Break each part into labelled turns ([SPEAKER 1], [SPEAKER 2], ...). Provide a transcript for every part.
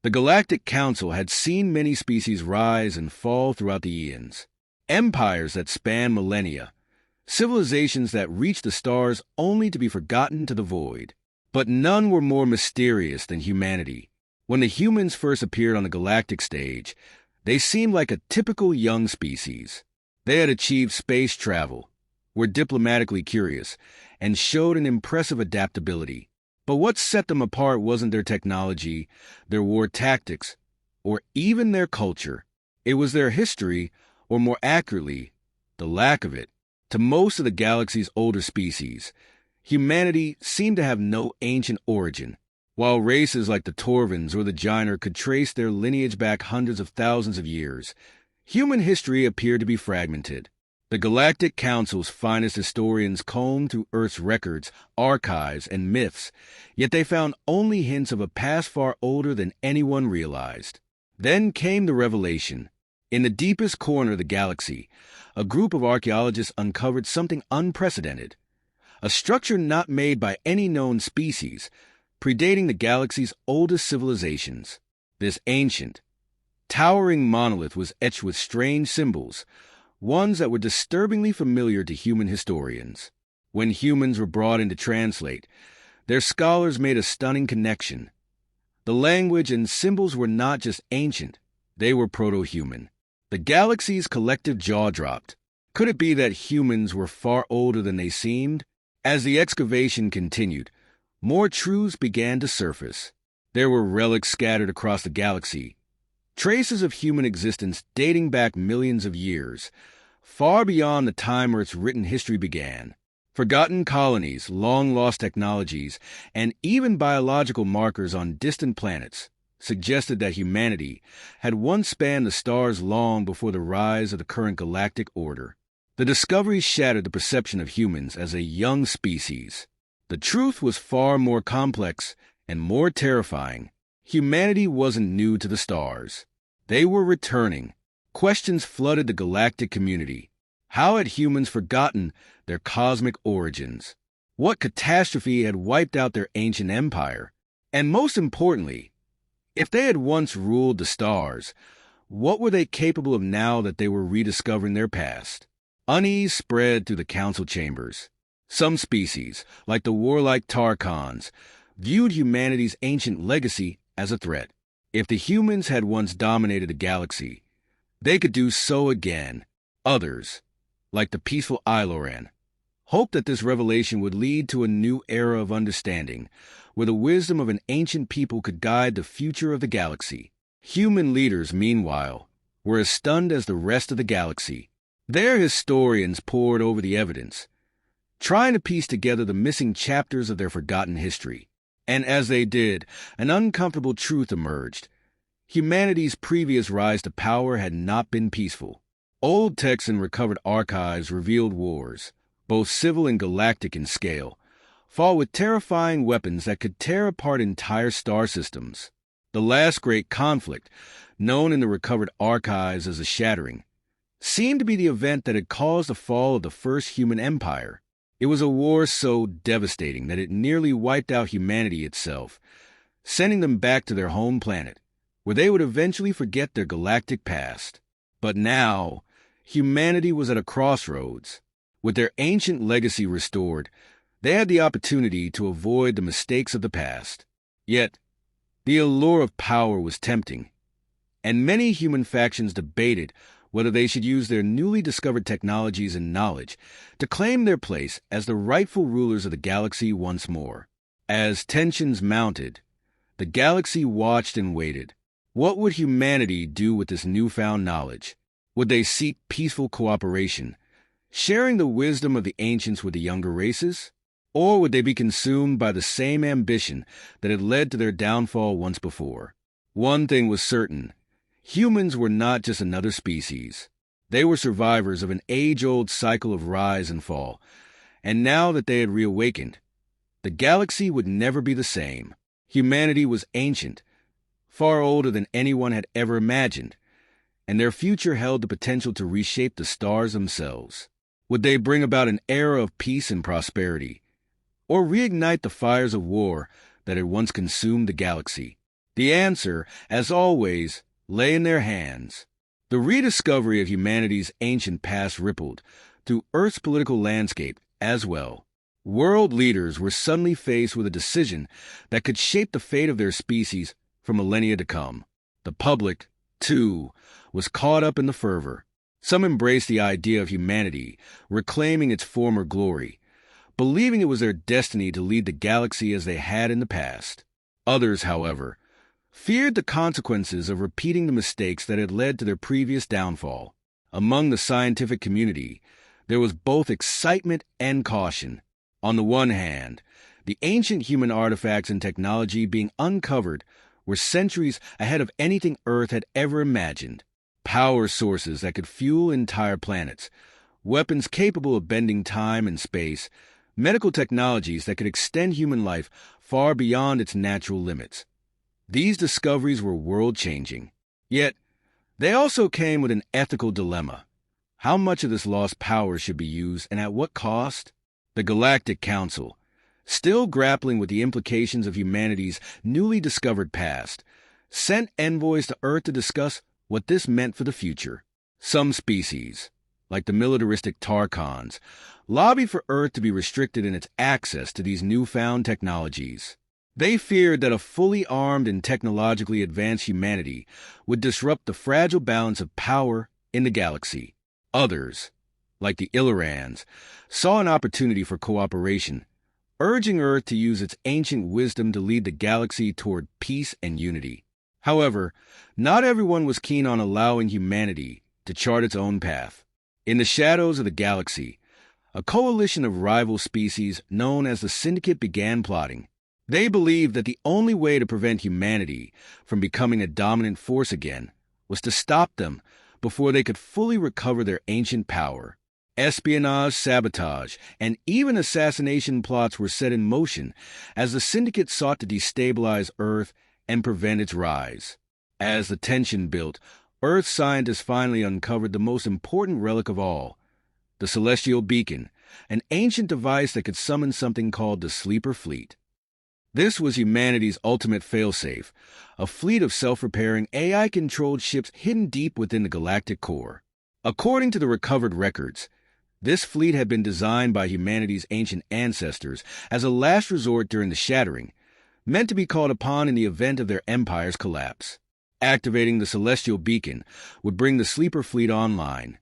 [SPEAKER 1] The Galactic Council had seen many species rise and fall throughout the eons. Empires that span millennia, civilizations that reached the stars only to be forgotten to the void. But none were more mysterious than humanity. When the humans first appeared on the galactic stage, they seemed like a typical young species. They had achieved space travel, were diplomatically curious, and showed an impressive adaptability. But what set them apart wasn't their technology, their war tactics, or even their culture. It was their history, or more accurately, the lack of it. To most of the galaxy's older species, humanity seemed to have no ancient origin. While races like the Torvins or the Gyner could trace their lineage back hundreds of thousands of years, human history appeared to be fragmented. The Galactic Council's finest historians combed through Earth's records, archives, and myths, yet they found only hints of a past far older than anyone realized. Then came the revelation. In the deepest corner of the galaxy, a group of archaeologists uncovered something unprecedented. A structure not made by any known species, predating the galaxy's oldest civilizations. This ancient, towering monolith was etched with strange symbols, ones that were disturbingly familiar to human historians. When humans were brought in to translate, their scholars made a stunning connection. The language and symbols were not just ancient, they were proto-human. The galaxy's collective jaw dropped. Could it be that humans were far older than they seemed? As the excavation continued, more truths began to surface. There were relics scattered across the galaxy, traces of human existence dating back millions of years, far beyond the time Earth's written history began. Forgotten colonies, long-lost technologies, and even biological markers on distant planets suggested that humanity had once spanned the stars long before the rise of the current galactic order. The discovery shattered the perception of humans as a young species. The truth was far more complex and more terrifying. Humanity wasn't new to the stars. They were returning. Questions flooded the galactic community. How had humans forgotten their cosmic origins? What catastrophe had wiped out their ancient empire? And most importantly, if they had once ruled the stars, what were they capable of now that they were rediscovering their past? Unease spread through the council chambers. Some species, like the warlike Tarkans, viewed humanity's ancient legacy as a threat. If the humans had once dominated the galaxy, they could do so again. Others, like the peaceful Iloran, hoped that this revelation would lead to a new era of understanding, where the wisdom of an ancient people could guide the future of the galaxy. Human leaders, meanwhile, were as stunned as the rest of the galaxy. Their historians pored over the evidence, trying to piece together the missing chapters of their forgotten history. And as they did, an uncomfortable truth emerged. Humanity's previous rise to power had not been peaceful. Old texts and recovered archives revealed wars, both civil and galactic in scale, fought with terrifying weapons that could tear apart entire star systems. The last great conflict, known in the recovered archives as the Shattering, seemed to be the event that had caused the fall of the first human empire. It was a war so devastating that it nearly wiped out humanity itself, sending them back to their home planet, where they would eventually forget their galactic past. But now, humanity was at a crossroads. With their ancient legacy restored, they had the opportunity to avoid the mistakes of the past. Yet, the allure of power was tempting, and many human factions debated whether they should use their newly discovered technologies and knowledge to claim their place as the rightful rulers of the galaxy once more. As tensions mounted, the galaxy watched and waited. What would humanity do with this newfound knowledge? Would they seek peaceful cooperation, sharing the wisdom of the ancients with the younger races? Or would they be consumed by the same ambition that had led to their downfall once before? One thing was certain. Humans were not just another species. They were survivors of an age-old cycle of rise and fall. And now that they had reawakened, the galaxy would never be the same. Humanity was ancient, far older than anyone had ever imagined, and their future held the potential to reshape the stars themselves. Would they bring about an era of peace and prosperity, or reignite the fires of war that had once consumed the galaxy? The answer, as always, lay in their hands. The rediscovery of humanity's ancient past rippled through Earth's political landscape as well. World leaders were suddenly faced with a decision that could shape the fate of their species for millennia to come. The public, too, was caught up in the fervor. Some embraced the idea of humanity reclaiming its former glory, believing it was their destiny to lead the galaxy as they had in the past. Others, however, feared the consequences of repeating the mistakes that had led to their previous downfall. Among the scientific community, there was both excitement and caution. On the one hand, the ancient human artifacts and technology being uncovered were centuries ahead of anything Earth had ever imagined. Power sources that could fuel entire planets, weapons capable of bending time and space, medical technologies that could extend human life far beyond its natural limits. These discoveries were world-changing. Yet, they also came with an ethical dilemma. How much of this lost power should be used, and at what cost? The Galactic Council, still grappling with the implications of humanity's newly discovered past, sent envoys to Earth to discuss what this meant for the future. Some species, like the militaristic Tarkans, lobbied for Earth to be restricted in its access to these newfound technologies. They feared that a fully armed and technologically advanced humanity would disrupt the fragile balance of power in the galaxy. Others, like the Illerans, saw an opportunity for cooperation, urging Earth to use its ancient wisdom to lead the galaxy toward peace and unity. However, not everyone was keen on allowing humanity to chart its own path. In the shadows of the galaxy, a coalition of rival species known as the Syndicate began plotting. They believed that the only way to prevent humanity from becoming a dominant force again was to stop them before they could fully recover their ancient power. Espionage, sabotage, and even assassination plots were set in motion as the Syndicate sought to destabilize Earth and prevent its rise. As the tension built, Earth scientists finally uncovered the most important relic of all, the Celestial Beacon, an ancient device that could summon something called the Sleeper Fleet. This was humanity's ultimate failsafe, a fleet of self-repairing AI-controlled ships hidden deep within the galactic core. According to the recovered records, this fleet had been designed by humanity's ancient ancestors as a last resort during the Shattering, meant to be called upon in the event of their empire's collapse. Activating the Celestial Beacon would bring the Sleeper Fleet online,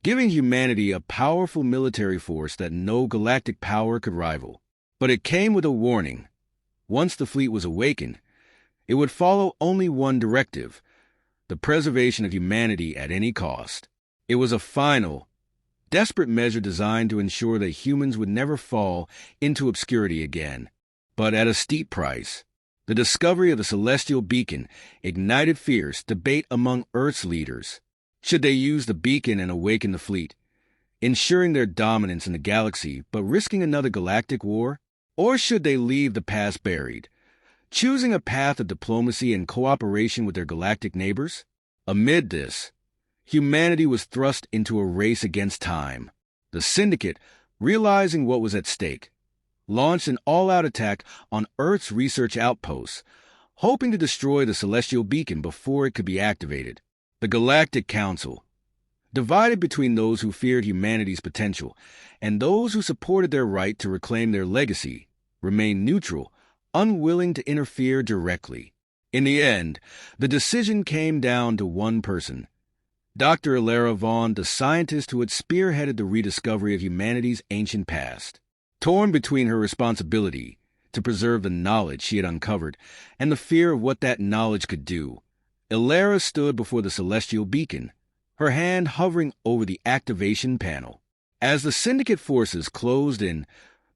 [SPEAKER 1] giving humanity a powerful military force that no galactic power could rival. But it came with a warning. Once the fleet was awakened, it would follow only one directive: the preservation of humanity at any cost. It was a final, desperate measure designed to ensure that humans would never fall into obscurity again. But at a steep price. The discovery of the Celestial Beacon ignited fierce debate among Earth's leaders. Should they use the beacon and awaken the fleet, ensuring their dominance in the galaxy but risking another galactic war? Or should they leave the past buried, choosing a path of diplomacy and cooperation with their galactic neighbors? Amid this, humanity was thrust into a race against time. The Syndicate, realizing what was at stake, launched an all-out attack on Earth's research outposts, hoping to destroy the Celestial Beacon before it could be activated. The Galactic Council, divided between those who feared humanity's potential and those who supported their right to reclaim their legacy, remained neutral, unwilling to interfere directly. In the end, the decision came down to one person: Dr. Ilara Vaughn, the scientist who had spearheaded the rediscovery of humanity's ancient past. Torn between her responsibility to preserve the knowledge she had uncovered and the fear of what that knowledge could do, Ilara stood before the Celestial Beacon, her hand hovering over the activation panel. As the Syndicate forces closed in,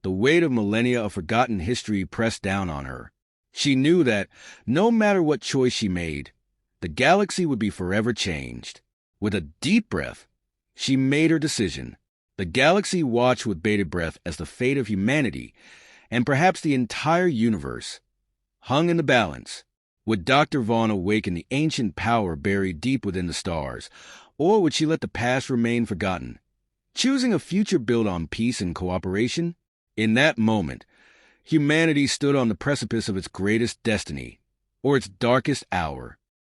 [SPEAKER 1] the weight of millennia of forgotten history pressed down on her. She knew that, no matter what choice she made, the galaxy would be forever changed. With a deep breath, she made her decision. The galaxy watched with bated breath as the fate of humanity, and perhaps the entire universe, hung in the balance. Would Dr. Vaughn awaken the ancient power buried deep within the stars, or would she let the past remain forgotten, choosing a future built on peace and cooperation? In that moment, humanity stood on the precipice of its greatest destiny, or its darkest hour.